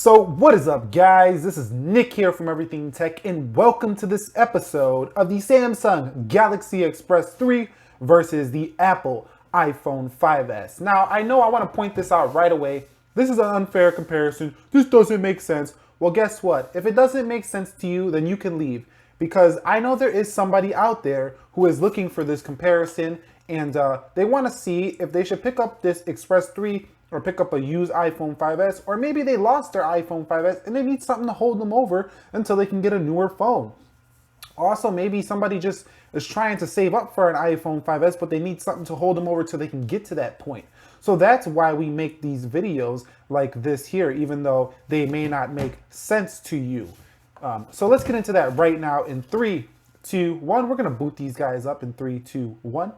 So what is up, guys? This is Nick here from Everything Tech, and welcome to this episode of the Samsung Galaxy Express 3 versus the Apple iPhone 5S. Now, I know I want to point this out right away. This is an unfair comparison. This doesn't make sense. Well, guess what? If it doesn't make sense to you, then you can leave, because I know there is somebody out there who is looking for this comparison, and they want to see if they should pick up this Express 3 or pick up a used iPhone 5S, or maybe they lost their iPhone 5S and they need something to hold them over until they can get a newer phone. Also, maybe somebody just is trying to save up for an iPhone 5S, but they need something to hold them over till they can get to that point. So that's why we make these videos like this here, even though they may not make sense to you. So let's get into that right now in 3, 2, 1. We're gonna boot these guys up in 3, 2, 1.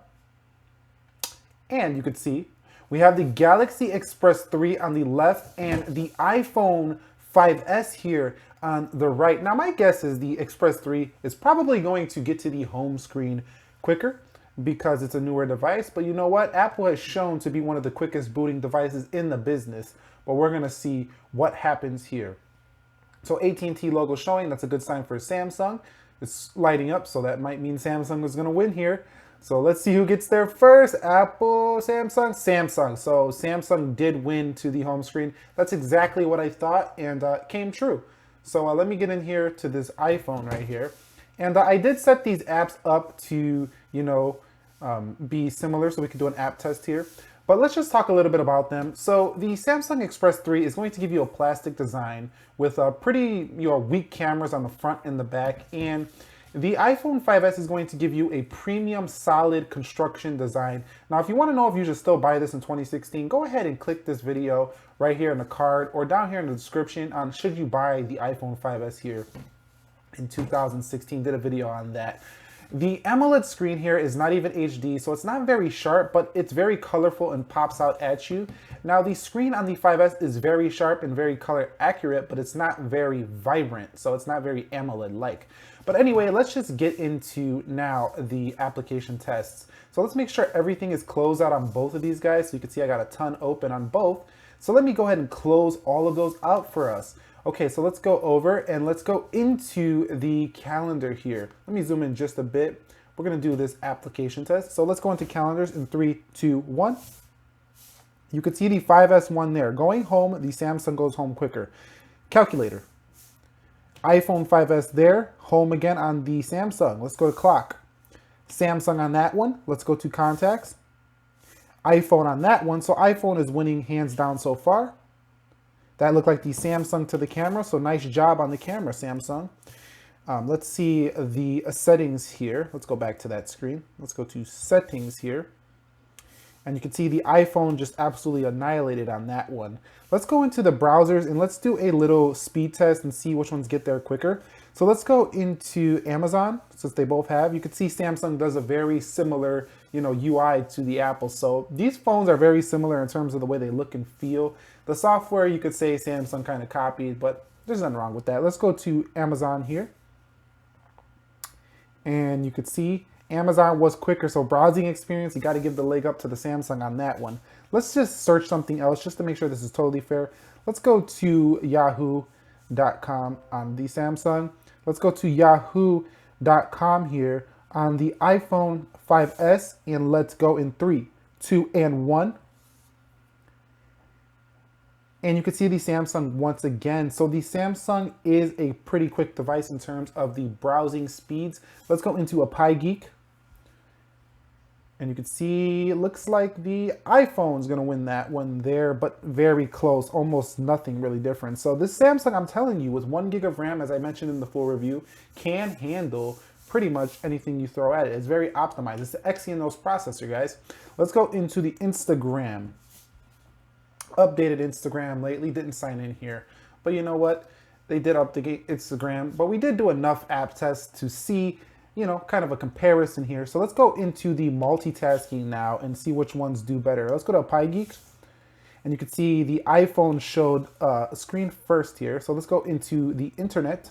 And you could see we have the Galaxy Express 3 on the left and the iPhone 5S here on the right. Now, my guess is the Express 3 is probably going to get to the home screen quicker because it's a newer device. But you know what? Apple has shown to be one of the quickest booting devices in the business. But we're going to see what happens here. So AT&T logo showing. That's a good sign for Samsung. It's lighting up, so that might mean Samsung is going to win here. So let's see who gets there first. Apple, Samsung, Samsung. So Samsung did win to the home screen. That's exactly what I thought, and came true. So let me get in here to this iPhone right here. And I did set these apps up to, be similar, so we can do an app test here. But let's just talk a little bit about them. So the Samsung Express 3 is going to give you a plastic design with pretty weak cameras on the front and the back. And the iPhone 5S is going to give you a premium solid construction design. Now, if you want to know if you should still buy this in 2016, go ahead and click this video right here in the card or down here in the description on should you buy the iPhone 5S here in 2016. Did a video on that. The AMOLED screen here is not even HD, so it's not very sharp, but it's very colorful and pops out at you. Now, the screen on the 5S is very sharp and very color accurate, but it's not very vibrant, so it's not very AMOLED-like. But anyway, let's just get into now the application tests. So let's make sure everything is closed out on both of these guys. So you can see I got a ton open on both. So let me go ahead and close all of those out for us. Okay, so let's go over and let's go into the calendar here. Let me zoom in just a bit. We're gonna do this application test. So let's go into calendars in 3, 2, 1. You can see the 5S one there. Going home, the Samsung goes home quicker. Calculator. iPhone 5S there, home again on the Samsung. Let's go to clock. Samsung on that one. Let's go to contacts. iPhone on that one. So iPhone is winning hands down so far. That looked like the Samsung to the camera, so nice job on the camera, Samsung. Let's see the settings here. Let's go back to that screen. Let's go to settings here. And you can see the iPhone just absolutely annihilated on that one. Let's go into the browsers and let's do a little speed test and see which ones get there quicker. So let's go into Amazon, since they both have. You can see Samsung does a very similar, UI to the Apple. So these phones are very similar in terms of the way they look and feel. The software, you could say Samsung kind of copied, but there's nothing wrong with that. Let's go to Amazon here. And you could see Amazon was quicker, so browsing experience, you got to give the leg up to the Samsung on that one. Let's just search something else just to make sure this is totally fair. Let's go to yahoo.com on the Samsung. Let's go to yahoo.com here on the iPhone 5S, and let's go in 3, 2, and 1. And you can see the Samsung once again. So the Samsung is a pretty quick device in terms of the browsing speeds. Let's go into a Pie Geek. And you can see it looks like the iPhone's gonna win that one there, but very close, almost nothing really different. So this Samsung, I'm telling you, with 1 gig of RAM, as I mentioned in the full review, can handle pretty much anything you throw at it. It's very optimized. It's the Exynos processor, guys. Let's go into the Instagram. Updated Instagram lately, didn't sign in here. But you know what? They did update Instagram, but we did do enough app tests to see kind of a comparison here. So let's go into the multitasking now and see which ones do better. Let's go to Pie Geek. And you can see the iPhone showed a screen first here. So let's go into the internet.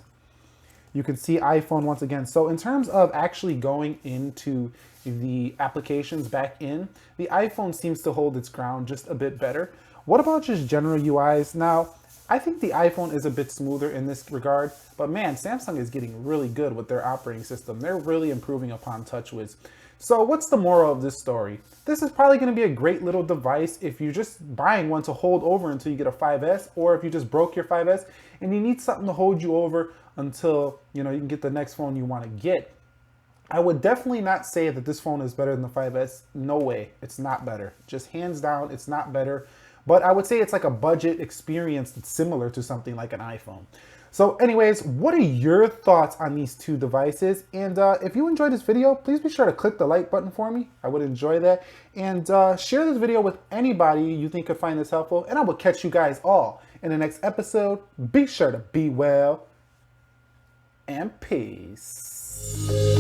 You can see iPhone once again. So in terms of actually going into the applications back in, the iPhone seems to hold its ground just a bit better. What about just general UIs? Now, I think the iPhone is a bit smoother in this regard, but man, Samsung is getting really good with their operating system. They're really improving upon TouchWiz. So what's the moral of this story? This is probably going to be a great little device if you're just buying one to hold over until you get a 5S, or if you just broke your 5S and you need something to hold you over until you can get the next phone you want to get. I would definitely not say that this phone is better than the 5S. No way, it's not better. Just hands down, it's not better. But I would say it's like a budget experience that's similar to something like an iPhone. So anyways, what are your thoughts on these two devices? And if you enjoyed this video, please be sure to click the like button for me. I would enjoy that. And share this video with anybody you think could find this helpful. And I will catch you guys all in the next episode. Be sure to be well and peace.